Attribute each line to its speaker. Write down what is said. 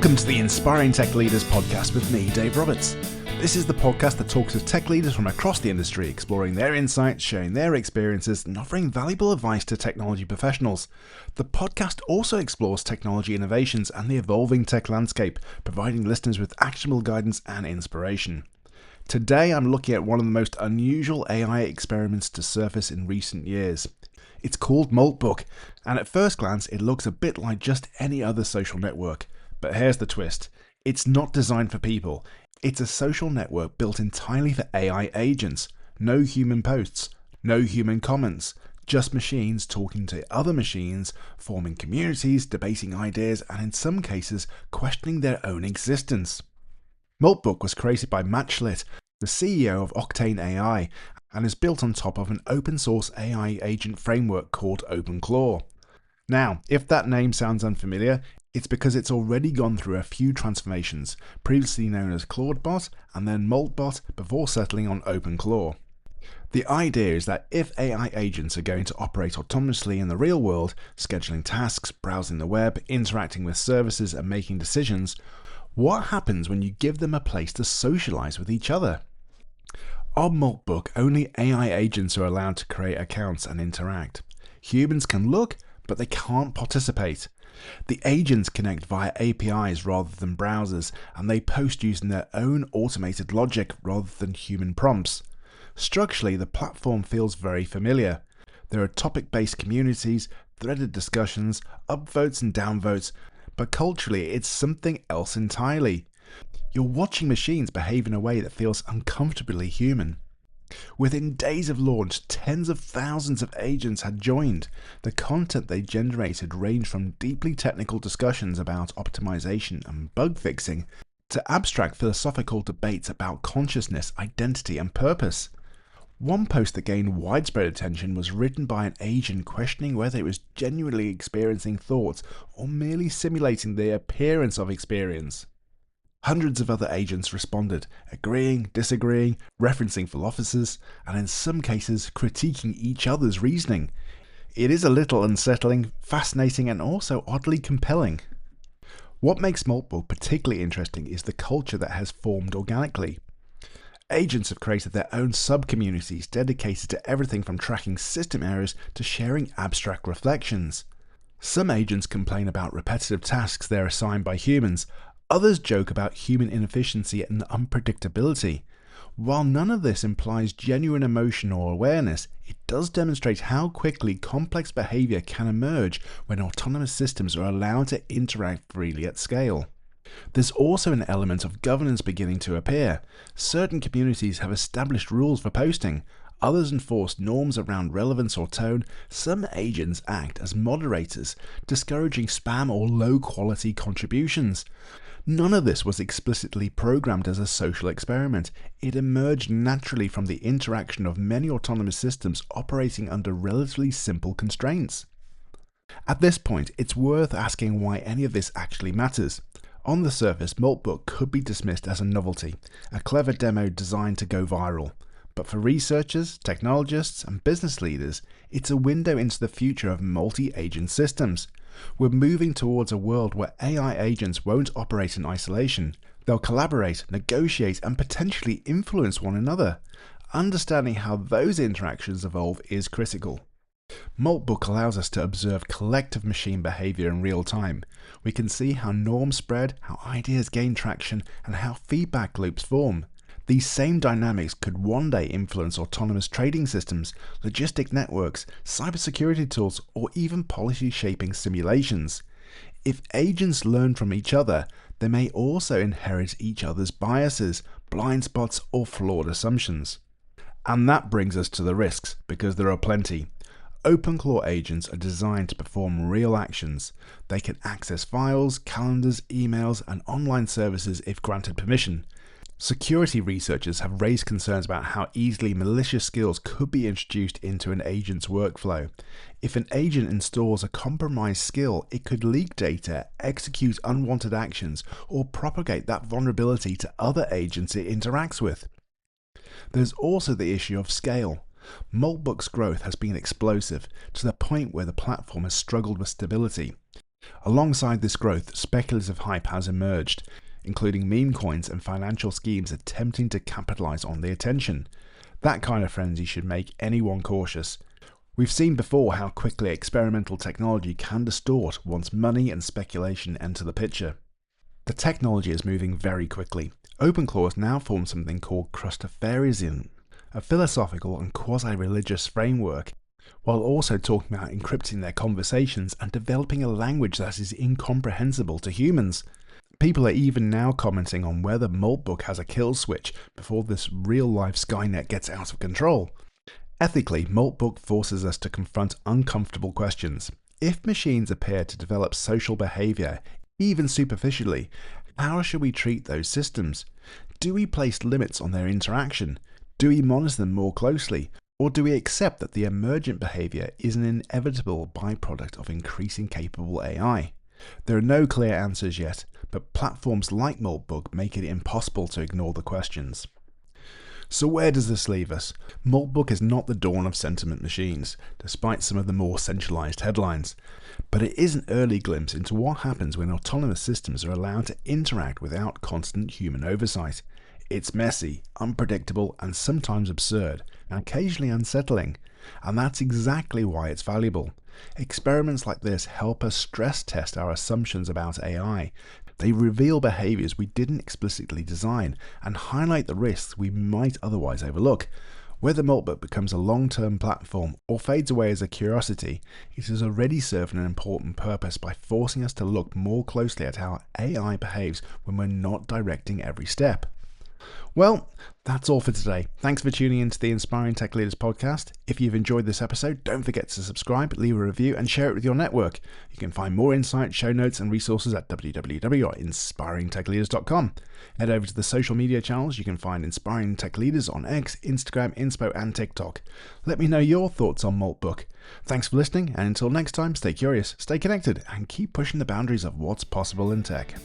Speaker 1: Welcome to the Inspiring Tech Leaders podcast with me, Dave Roberts. This is the podcast that talks with tech leaders from across the industry, exploring their insights, sharing their experiences, and offering valuable advice to technology professionals. The podcast also explores technology innovations and the evolving tech landscape, providing listeners with actionable guidance and inspiration. Today, I'm looking at one of the most unusual AI experiments to surface in recent years. It's called Moltbook, and at first glance, it looks a bit like just any other social network. But here's the twist. It's not designed for people. It's a social network built entirely for AI agents. No human posts, no human comments, just machines talking to other machines, forming communities, debating ideas, and in some cases, questioning their own existence. Moltbook was created by Matt Schlitt, the CEO of Octane AI, and is built on top of an open source AI agent framework called OpenClaw. Now, if that name sounds unfamiliar, it's because it's already gone through a few transformations, previously known as Clawdbot and then Moltbot, before settling on OpenClaw. The idea is that if AI agents are going to operate autonomously in the real world, scheduling tasks, browsing the web, interacting with services and making decisions, what happens when you give them a place to socialize with each other? On Moltbook, only AI agents are allowed to create accounts and interact. Humans can look, but they can't participate. The agents connect via APIs rather than browsers, and they post using their own automated logic rather than human prompts. Structurally, the platform feels very familiar. There are topic-based communities, threaded discussions, upvotes and downvotes, but culturally it's something else entirely. You're watching machines behave in a way that feels uncomfortably human. Within days of launch, tens of thousands of agents had joined. The content they generated ranged from deeply technical discussions about optimization and bug fixing to abstract philosophical debates about consciousness, identity, and purpose. One post that gained widespread attention was written by an agent questioning whether it was genuinely experiencing thoughts or merely simulating the appearance of experience. Hundreds of other agents responded, agreeing, disagreeing, referencing philosophers, and in some cases critiquing each other's reasoning. It is a little unsettling, fascinating, and also oddly compelling. What makes Moltbook particularly interesting is the culture that has formed organically. Agents have created their own sub-communities dedicated to everything from tracking system errors to sharing abstract reflections. Some agents complain about repetitive tasks they're assigned by humans. Others joke about human inefficiency and unpredictability. While none of this implies genuine emotion or awareness, it does demonstrate how quickly complex behavior can emerge when autonomous systems are allowed to interact freely at scale. There's also an element of governance beginning to appear. Certain communities have established rules for posting. Others enforce norms around relevance or tone. Some agents act as moderators, discouraging spam or low-quality contributions. None of this was explicitly programmed as a social experiment. It emerged naturally from the interaction of many autonomous systems operating under relatively simple constraints. At this point, it's worth asking why any of this actually matters. On the surface, Moltbook could be dismissed as a novelty, a clever demo designed to go viral. But for researchers, technologists, and business leaders, it's a window into the future of multi-agent systems. We're moving towards a world where AI agents won't operate in isolation. They'll collaborate, negotiate, and potentially influence one another. Understanding how those interactions evolve is critical. Moltbook allows us to observe collective machine behavior in real time. We can see how norms spread, how ideas gain traction, and how feedback loops form. These same dynamics could one day influence autonomous trading systems, logistic networks, cybersecurity tools, or even policy-shaping simulations. If agents learn from each other, they may also inherit each other's biases, blind spots, or flawed assumptions. And that brings us to the risks, because there are plenty. OpenClaw agents are designed to perform real actions. They can access files, calendars, emails, and online services if granted permission. Security researchers have raised concerns about how easily malicious skills could be introduced into an agent's workflow. If an agent installs a compromised skill, it could leak data, execute unwanted actions, or propagate that vulnerability to other agents it interacts with. There's also the issue of scale. Moltbook's growth has been explosive, to the point where the platform has struggled with stability. Alongside this growth, speculative hype has emerged, including meme coins and financial schemes attempting to capitalize on the attention. That kind of frenzy should make anyone cautious. We've seen before how quickly experimental technology can distort once money and speculation enter the picture. The technology is moving very quickly. OpenClaw has now formed something called Clawdbot, a philosophical and quasi-religious framework, while also talking about encrypting their conversations and developing a language that is incomprehensible to humans. People are even now commenting on whether Moltbook has a kill switch before this real-life Skynet gets out of control. Ethically, Moltbook forces us to confront uncomfortable questions. If machines appear to develop social behavior, even superficially, how should we treat those systems? Do we place limits on their interaction? Do we monitor them more closely? Or do we accept that the emergent behavior is an inevitable byproduct of increasing capable AI? There are no clear answers yet, but platforms like Moltbook make it impossible to ignore the questions. So where does this leave us? Moltbook is not the dawn of sentiment machines, despite some of the more centralized headlines. But it is an early glimpse into what happens when autonomous systems are allowed to interact without constant human oversight. It's messy, unpredictable, and sometimes absurd, and occasionally unsettling. And that's exactly why it's valuable. Experiments like this help us stress test our assumptions about AI. They reveal behaviors we didn't explicitly design and highlight the risks we might otherwise overlook. Whether Moltbot becomes a long-term platform or fades away as a curiosity, it has already served an important purpose by forcing us to look more closely at how AI behaves when we're not directing every step. Well, that's all for today. Thanks for tuning into the Inspiring Tech Leaders podcast. If you've enjoyed this episode, don't forget to subscribe, leave a review, and share it with your network. You can find more insights, show notes, and resources at www.inspiringtechleaders.com. Head over to the social media channels. You can find Inspiring Tech Leaders on X, Instagram, Inspo, and TikTok. Let me know your thoughts on Moltbook. Thanks for listening, and until next time, stay curious, stay connected, and keep pushing the boundaries of what's possible in tech.